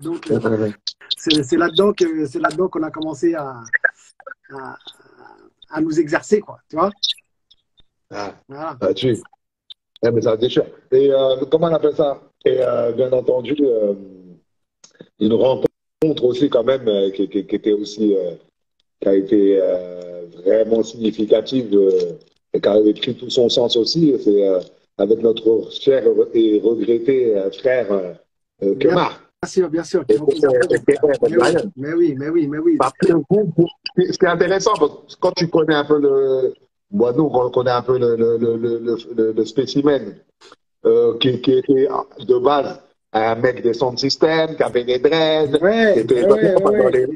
Donc, c'est là-dedans qu'on a commencé à, à nous exercer, quoi. Tu vois? Ah, Voilà. tu, mais ça déchire. Et comment on appelle ça? Et bien entendu, une rencontre aussi quand même qui était aussi qui a été vraiment significative et qui avait pris tout son sens aussi. C'est avec notre cher et regretté frère Bien Kemar. sûr, bien sûr, qui Et m'ont posé un peu. Mais oui, Brian. mais oui, mais oui, mais oui. Parce que ce qui est intéressant, parce que quand tu connais un peu bon, nous, on connaît un peu le spécimen, qui était de base un mec des sound systems, qui avait des dreads, qui Ouais, était ouais, ouais, ouais, dans ouais. les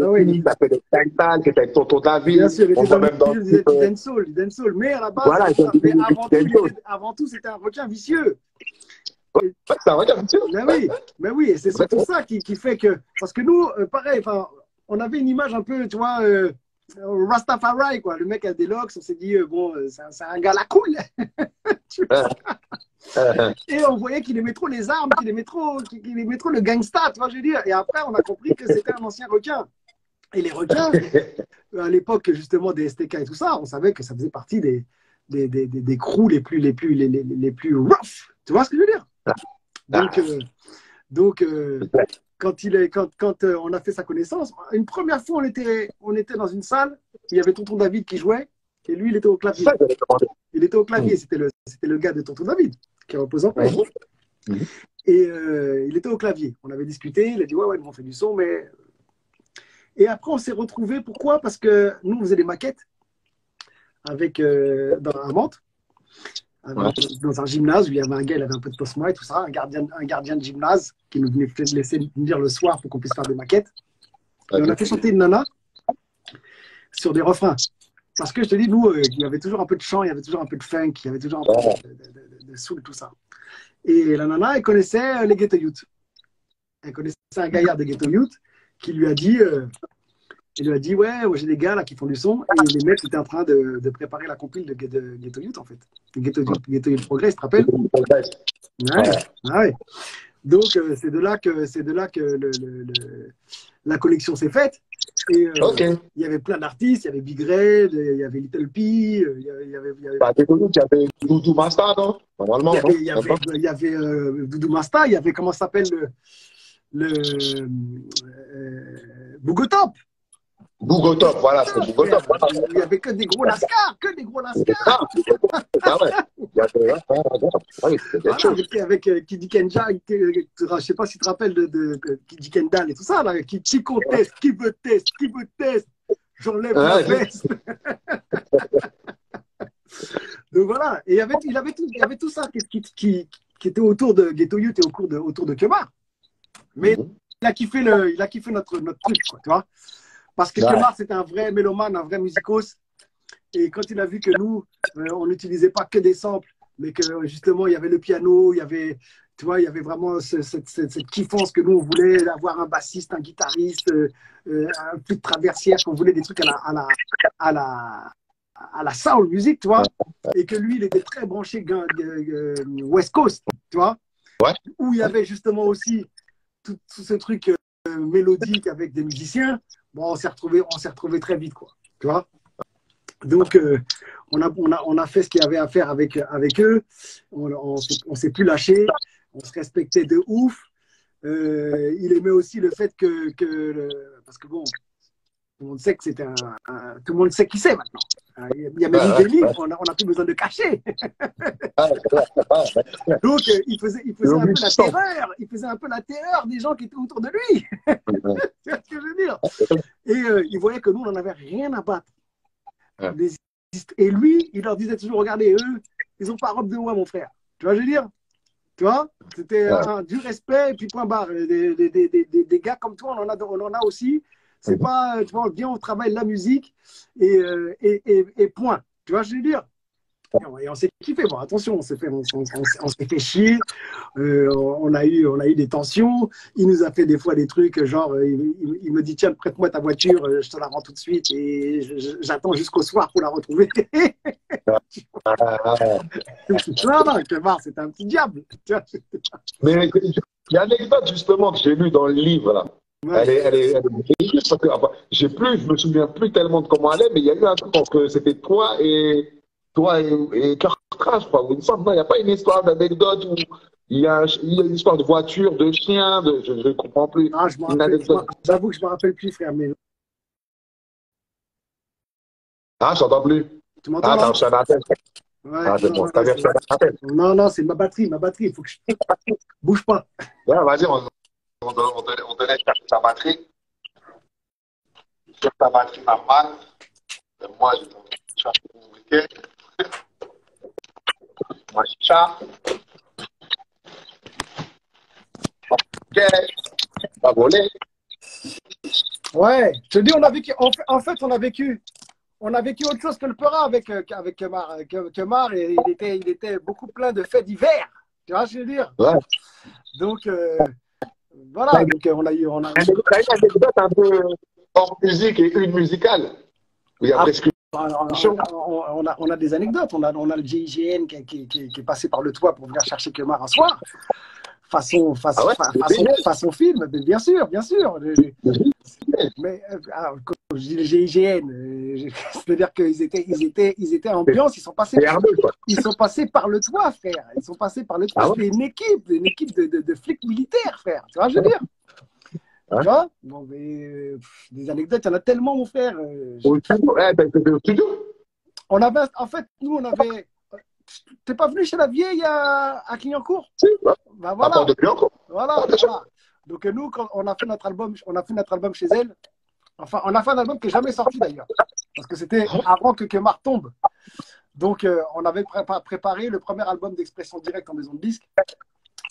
Ah ouais, qui a fait des spectacles, qui était avec Tonton bien David, sûr, il on était voit dans le même dans le milieu clip, du dancehall. Mais à la base, voilà, ils ont mais dit avant tout, c'était un requin vicieux. Et- ouais, ça va, bien sûr. mais oui, et c'est surtout ça qui fait que, parce que nous, pareil, enfin, on avait une image un peu, tu vois, Rastafari, quoi. Le mec a des locks, on s'est dit, bon, c'est un gars la cool. Tu vois. Et on voyait qu'il aimait trop les armes, qu'il aimait trop le gangsta, tu vois, je veux dire. Et après, on a compris que c'était un ancien requin. Et les requins, à l'époque justement des STK et tout ça, on savait que ça faisait partie des crews les plus rough. Tu vois ce que je veux dire? Donc, donc quand on a fait sa connaissance, une première fois, on était dans une salle, il y avait Tonton David qui jouait, et lui, il était au C'est ça clavier. que j'avais demandé. Il était au clavier, c'était le gars de Tonton David, qui repose en paix. Et il était au clavier. On avait discuté, il a dit, ouais, on fait du son, mais... Et après, on s'est retrouvés, pourquoi? Parce que nous, on faisait des maquettes avec, à Mantes, dans un gymnase où il y avait un gars, il avait un peu de post et tout ça, un gardien de gymnase qui nous venait laisser venir le soir pour qu'on puisse faire des maquettes. Et on a fait chanter une nana sur des refrains. Parce que je te dis, nous, il y avait toujours un peu de chant, il y avait toujours un peu de funk, il y avait toujours un peu de soul, tout ça. Et la nana, elle connaissait les Ghetto Youth. Elle connaissait un gaillard de Ghetto Youth qui lui a dit, il lui a dit, ouais, j'ai des gars là qui font du son. Et les mecs étaient en train de préparer la compile de Ghetto Youth, en fait. Ghetto Youth Progress, tu te rappelles? Ouais, ouais. Donc, c'est de là que la collection s'est faite. Et il y avait plein d'artistes, il y avait Big Red, il y avait Little P, Bah, t'es connu, tu avais Doudou Masta, non? Normalement, non? il y avait Doudou Masta, il y avait, comment ça s'appelle, le Bougotop. Bougotop, voilà, c'est Bougotop. Voilà. Il n'y avait que des gros lascars, que des gros lascars. Ah ouais. Il y avait, ouais, c'était Voilà, chaud. avec Kidi Kenja, je ne sais pas si tu te rappelles de Kidi Kendall et tout ça, là, qui conteste, qui veut test, j'enlève la veste. Donc voilà, et il y avait tout ça qui était autour de Ghetto Youth et autour de Kemar. Mais il a kiffé notre truc, quoi, tu vois. Parce que Kemar, c'était un vrai mélomane, un vrai musicos. Et quand il a vu que nous, on n'utilisait pas que des samples, mais que justement, il y avait le piano, tu vois, il y avait vraiment cette kiffance que nous, on voulait avoir un bassiste, un guitariste, un peu de traversière, qu'on voulait des trucs à la soul music, tu vois. Et que lui, il était très branché West Coast, tu vois. Ouais. Où il y avait justement aussi tout ce truc mélodique avec des musiciens. Bon, on s'est retrouvé très vite, quoi. Tu vois. Donc, on a fait ce qu'il y avait à faire avec eux. On s'est plus lâché. On se respectait de ouf. Il aimait aussi le fait parce que bon, tout le monde sait que c'était tout le monde sait qui c'est maintenant. Il y a même eu des livres. On n'a plus besoin de cacher. Donc, il faisait un peu la terreur. Il faisait un peu la terreur des gens qui étaient autour de lui. C'est ce que je veux dire. Et il voyait que nous, on n'en avait rien à battre. Et lui, il leur disait toujours, regardez, eux, ils n'ont pas robe de moi, mon frère. Tu vois, je veux dire? Tu vois? C'était du respect, et puis point barre. Des gars comme toi, on en a aussi. C'est pas, tu vois, on vient, on travaille la musique, et point. Tu vois, je veux dire? Et on s'est kiffé. Bon, attention, on s'est fait chier. On a eu des tensions. Il nous a fait des fois des trucs, genre, il me dit, tiens, prête-moi ta voiture, je te la rends tout de suite. Et j'attends jusqu'au soir pour la retrouver. Non, non, Kemar, c'était un petit diable. Mais il y a une anecdote justement que j'ai lue dans le livre là. Ouais. Elle est juste parce que enfin, je me souviens plus tellement de comment elle est, mais il y a eu un truc entre c'était toi et Kurt Crash, je crois. Il me semble, non, il n'y a pas une histoire d'anecdote où il y a une histoire de voiture, de chien, je ne comprends plus. Ah, j'avoue que je me rappelle plus, frère. Mais Ah, je t'entends plus. tu m'entends Ah, là? t'as reçu un appel. Ouais, Ah, c'est non, bon, non, t'as bien reçu un appel. non, c'est ma batterie. Il faut que je bouge pas. Ouais, vas-y, on te laisse chercher ta batterie. Sur ta batterie normale. Et moi, je vais chercher mon briquet. Ma chicha. Ok. Va voler. Ouais, je te dis, on a vécu. En fait, on a vécu autre chose que le Peura avec Kemar. Kemar, et il était beaucoup plein de faits divers. Tu vois ce que je veux dire? Ouais. Donc, voilà. Donc, on a eu. T'as une anecdote un peu hors musique et une musicale. Où il y a presque On a des anecdotes. On a le GIGN qui est passé par le toit pour venir chercher Kemar un soir. Façon film, bien sûr, bien sûr. Mais quand je dis le GIGN, c'est-à-dire qu'ils étaient ambiance, ils sont passés par le toit, frère. Ils sont passés par le toit. C'était une équipe de flics militaires, frère. Tu vois ce que je veux dire? Tu vois? Bon, mais, des anecdotes, il y en a tellement, mon frère. Au studio. En fait, nous, on avait. T'es pas venu chez la vieille à Clignancourt? Si, ouais. Ben voilà. Voilà. Donc nous, quand on a fait notre album chez elle. Enfin, on a fait un album qui n'est jamais sorti d'ailleurs, parce que c'était avant que Kemar tombe. Donc, on avait préparé le premier album d'Expression Directe en maison de disque,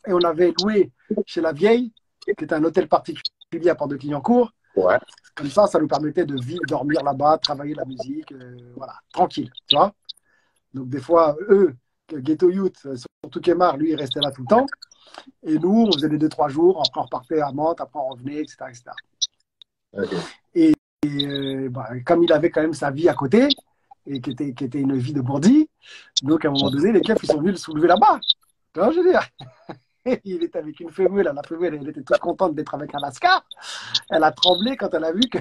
et on avait loué chez la vieille, qui était un hôtel particulier à Port-de-Clignancourt. Ouais. Comme ça nous permettait de vivre, dormir là-bas, travailler la musique, voilà, tranquille, tu vois. Donc des fois, eux, Ghetto Youth, surtout Kemar, lui, il restait là tout le temps. Et nous, on faisait des 2-3 jours, après on repartait à Mantes, après on revenait, etc. Okay. Et comme il avait quand même sa vie à côté, et qui était une vie de bandit, donc à un moment donné, les keufs, ils sont venus le soulever là-bas. Tu vois, je veux dire. Il était avec une fémouille, la fémouille, elle était toute contente d'être avec un lascar. Elle a tremblé quand elle a vu que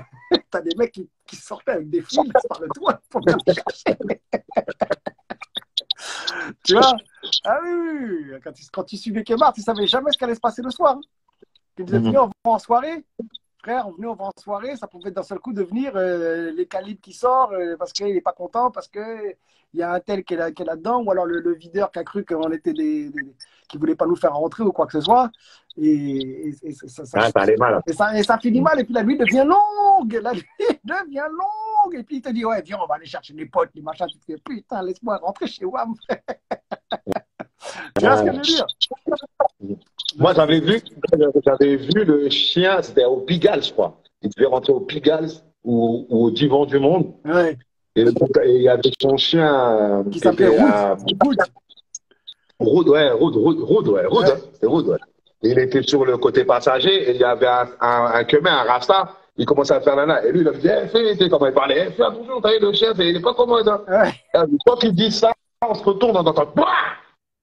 t'as des mecs qui sortaient avec des fils par le toit pour venir le chercher. Tu vois? Ah oui. Quand tu suivais Kemar, tu savais jamais ce qu'allait se passer le soir. Hein. Tu disais, venez, on va en soirée. Frère, on va en soirée, ça pouvait d'un seul coup devenir les calibres qui sortent parce qu'il n'est pas content, parce qu'il y a un tel qui est là-dedans, ou alors le videur qui a cru qu'on était qui ne voulait pas nous faire rentrer ou quoi que ce soit. Et ça finit mal, et puis la nuit devient longue. Et puis il te dit, ouais, viens, on va aller chercher les potes, les machins. Tu te dis, putain, laisse-moi rentrer chez WAM. Tu vois ce que je veux dire? Moi, j'avais vu le chien, c'était au Pigalle, je crois. Il devait rentrer au Pigalle ou au Divan du Monde. Ouais. Et il y avait son chien qui s'appelait Roud, c'était Roud, ouais. Il était sur le côté passager et il y avait un Khmer, un Rasta. Il commençait à faire nana. Et lui, il a dit, fais comment il parlait. Fais attention, t'as vu le chien, il n'est pas comment ça. Ouais. Quand il dit ça, on se retourne, on entend,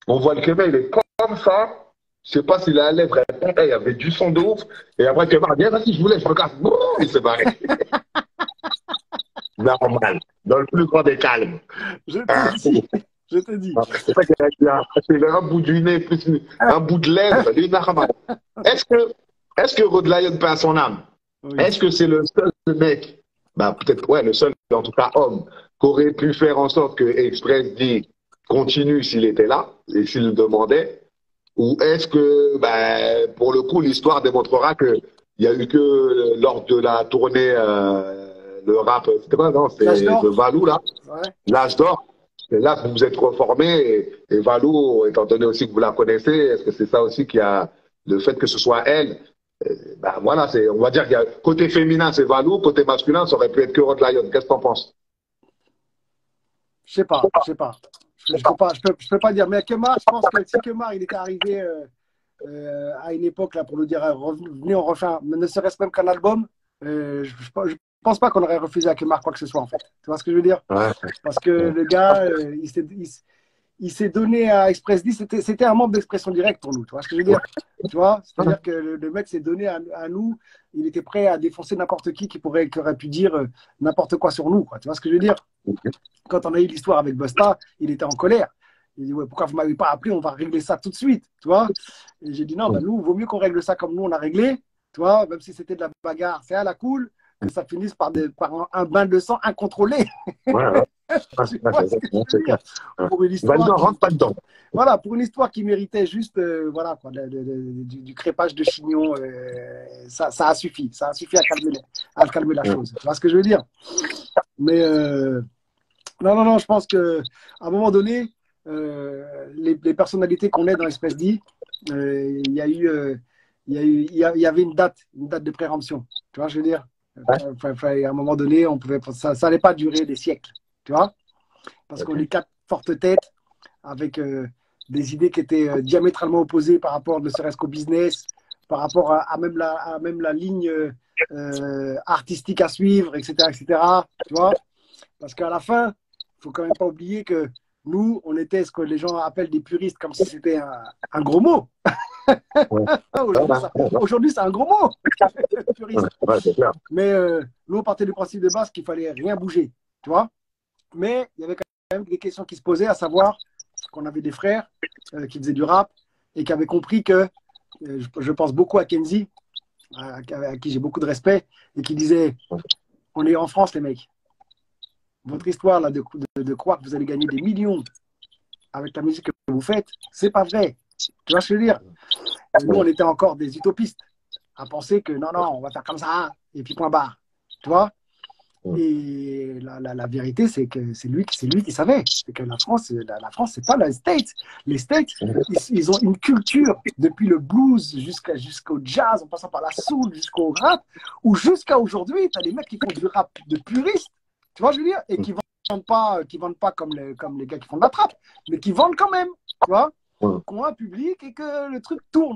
on voit le Khmer, il est comme ça. Je sais pas s'il a la lèvre, il y avait du son de ouf. Et après, Kemar dit, vas-y, je voulais, je me casse. Boum, il s'est barré. Normal. Dans le plus grand des calmes. Je te dis. C'est pas qu'il a un bout du nez, plus un bout de lèvre. Lui, normal. Est-ce que Rod Lion peint son âme? Oui. Est-ce que c'est le seul mec, peut-être, ouais, le seul, en tout cas, homme, qui aurait pu faire en sorte que Express D continue s'il était là et s'il le demandait? Ou est-ce que, pour le coup, l'histoire démontrera qu'il n'y a eu que lors de la tournée, le rap, c'était quoi, non? C'est de Valou, là. Ouais. L'âge d'or. C'est là que vous vous êtes reformé. Et Valou, étant donné aussi que vous la connaissez, est-ce que c'est ça aussi qui a le fait que ce soit elle? Voilà, on va dire qu'il y a côté féminin, c'est Valou, côté masculin, ça aurait pu être que Rod Lion. Qu'est-ce que t'en penses? Je sais pas. Je peux pas dire. Mais Kemar, je pense que si Kemar, il était arrivé à une époque, là, pour nous dire, venez, on refait, ne serait-ce même qu'un album, je pense pas qu'on aurait refusé à Kemar quoi que ce soit, en fait. Tu vois ce que je veux dire? Ouais. Parce que le gars, il s'est donné à Express 10, c'était un membre d'expression directe pour nous, tu vois ce que je veux dire? Tu vois, c'est-à-dire que le mec s'est donné à nous, il était prêt à défoncer n'importe qui aurait pu dire n'importe quoi sur nous, quoi. Tu vois ce que je veux dire? Quand on a eu l'histoire avec Busta, il était en colère. Il dit, ouais, pourquoi vous ne m'avez pas appelé? On va régler ça tout de suite, tu vois? Et j'ai dit, non, ben, nous, il vaut mieux qu'on règle ça comme nous, on a réglé, tu vois, même si c'était de la bagarre, c'est à la cool, que ça finisse par un bain de sang incontrôlé. Ouais. Tu vois ce que je veux dire? Pour une histoire Va-dedans, rentre pas dedans. voilà, pour une histoire qui méritait juste voilà, quoi, du crépage de chignon, ça a suffi. Ça a suffi à calmer la chose. Tu vois ce que je veux dire? Mais non, je pense qu'à un moment donné, les personnalités qu'on est dans Espèce D, il y avait une date de préemption. Tu vois, je veux dire, à un moment donné, ça n'allait pas durer des siècles. Tu vois, parce qu'on est quatre fortes têtes avec des idées qui étaient diamétralement opposées par rapport, ne serait-ce qu'au business, par rapport à même la ligne artistique à suivre, etc., etc. Tu vois, parce qu'à la fin, il faut quand même pas oublier que nous, on était ce que les gens appellent des puristes, comme si c'était un gros mot. Aujourd'hui, c'est un gros mot, puriste. Mais nous, on partait du principe de base qu'il fallait rien bouger, tu vois. Mais il y avait quand même des questions qui se posaient, à savoir qu'on avait des frères qui faisaient du rap et qui avaient compris que, je pense beaucoup à Kenzie, à qui j'ai beaucoup de respect, et qui disait, on est en France, les mecs. Votre histoire là, de croire que vous allez gagner des millions avec la musique que vous faites, c'est pas vrai. Tu vois ce que je veux dire? Et nous, on était encore des utopistes à penser que non, on va faire comme ça, et puis point barre. Tu vois? Et la vérité, c'est que c'est lui qui savait. C'est que la France, c'est pas les States. Les States, ils ont une culture depuis le blues jusqu'au jazz, en passant par la soul, jusqu'au rap, ou jusqu'à aujourd'hui, tu as des mecs qui font du rap de puristes, tu vois, je veux dire, et qui vendent pas comme les gars qui font de la trappe, mais qui vendent quand même, tu vois, qui ont un public et que le truc tourne.